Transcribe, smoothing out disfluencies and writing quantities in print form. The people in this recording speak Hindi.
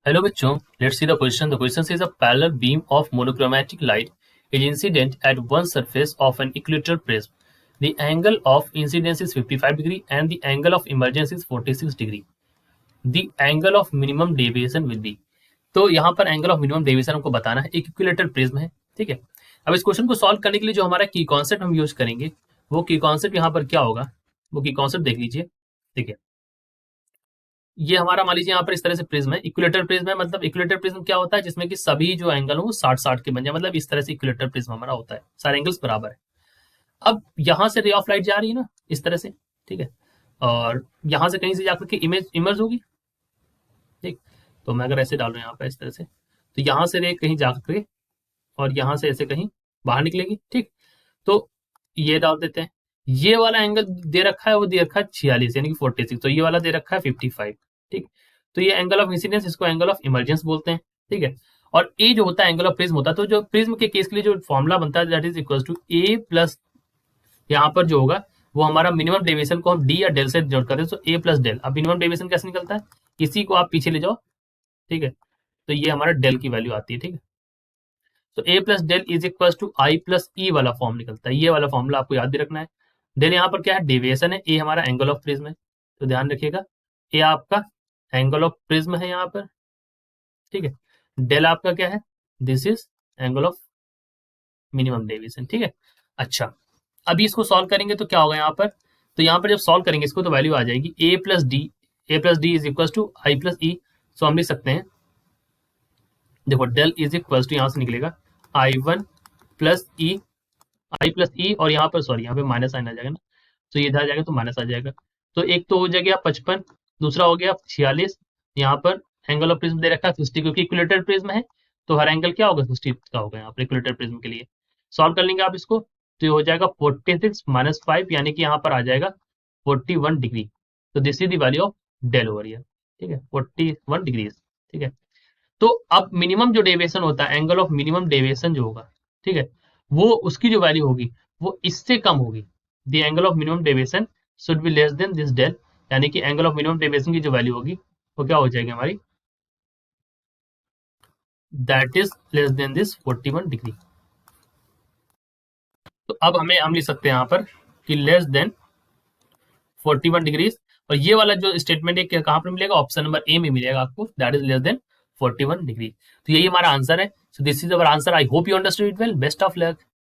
Hello बच्चों, let's see the question. The question says a parallel beam of monochromatic light is incident at one surface of an equilateral prism. The angle of incidence is 55 degree and the angle of emergence is 46 degree. The angle of minimum deviation will be. तो यहाँ पर एंगल ऑफ मिनिमम डेविएशन हमको बताना है, एक इक्विलेटरल प्रिज्म है, ठीक है। अब इस क्वेश्चन को सॉल्व करने के लिए जो हमारा की कॉन्सेप्ट हम यूज करेंगे, वो की कॉन्सेप्ट यहाँ पर क्या होगा, वो की कॉन्सेप्ट देख लीजिए, ठीक है। ये हमारा मान लीजिए यहाँ पर इस तरह से प्रिज्म है, इक्विलेटर प्रिज्म है। मतलब इक्विलेटर प्रिज्म क्या होता है, जिसमें कि सभी जो एंगल हो वो 60-60 के बन जाए। मतलब इस तरह से इक्विलेटर प्रिज्म हमारा होता है, सारे एंगल्स बराबर है। अब यहाँ से रे ऑफ लाइट जा रही है ना, इस तरह से, ठीक है। और यहाँ से कहीं से जाकर के इमेज इमर्ज होगी, ठीक। तो मैं अगर ऐसे डाल रहा हूँ यहाँ पर इस तरह से, तो यहाँ से रे कहीं जाकर के और यहाँ से ऐसे कहीं बाहर निकलेगी, ठीक। तो ये डाल देते हैं। ये वाला एंगल दे रखा है, वो दे रखा है 46 यानी कि 46, तो ये वाला दे रखा है 55, ठीक। तो ये एंगल ऑफ इंसिडेंस, इसको एंगल ऑफ इमरजेंस बोलते हैं, ठीक है। और ए जो होता है एंगल ऑफ प्रिज्म होता है। तो जो प्रिज्म के केस के लिए जो फॉर्मूला बनता है that is equal to A plus, यहाँ पर जो होगा वो हमारा मिनिमम डेविएशन को हम डी या डेल से डिनोट करते हैं, तो ए प्लस डेल। अब मिनिमम डेविएशन कैसे निकलता है, इसी को आप पीछे ले जाओ, ठीक है। तो ये हमारा डेल की वैल्यू आती है, ठीक है। तो A plus D is equal to I plus E वाला फॉर्म निकलता है। ये वाला फॉर्मूला आपको याद भी रखना है। देन यहाँ पर क्या है, डेविएशन है, ए हमारा एंगल ऑफ प्रिज्म है, तो ध्यान रखिएगा ए आपका एंगल ऑफ प्रिज्म है यहाँ पर, ठीक है। डेल आपका क्या है, this is angle of minimum deviation, ठीक है। अच्छा, अभी इसको सॉल्व करेंगे तो क्या होगा यहाँ पर, तो यहाँ पर जब सॉल्व करेंगे इसको तो वैल्यू आ जाएगी A plus D is equal to I plus E. So हम लिख सकते हैं, देखो डेल इज इक्वल टू यहाँ से निकलेगा I one plus E, I plus E, और यहाँ पर सॉरी यहाँ पे माइनस साइन आ जाएगा ना, तो ये इधर आ जाएगा तो माइनस आ जाएगा। तो एक तो हो जाएगा 55, दूसरा हो गया 46। यहाँ पर एंगल ऑफ प्रिज्म दे रखा है 50, क्योंकि इक्विलेटर प्रिज्म है तो हर एंगल क्या होगा, 50 का होगा यहाँ पर इक्विलेटर प्रिज्म के लिए। सॉल्व कर लेंगे आप इसको, तो ये हो जाएगा 46 माइनस 5, यानी कि यहाँ पर आ जाएगा 41 डिग्री। तो this is the value of del over here, ठीक है, 41 डिग्रीज, ठीक है। तो अब मिनिमम जो डेविएशन होता है, एंगल ऑफ मिनिमम डेविएशन जो होगा, ठीक है, वो उसकी जो वैल्यू होगी वो इससे कम होगी। The angle of minimum deviation should be less than this del, यानी कि एंगल ऑफ मिनिमम डेविएशन की जो वैल्यू होगी वो क्या हो जाएगी हमारी, that is less than this 41 डिग्री। तो अब हम लिख सकते हैं यहाँ पर कि लेस देन 41 डिग्रीज। और ये वाला जो स्टेटमेंट है कहाँ पर मिलेगा, ऑप्शन नंबर ए में मिलेगा आपको, दैट इज लेस देन 41 डिग्री। तो यही हमारा आंसर है। So this is our answer. I hope you understood it well. Best of luck.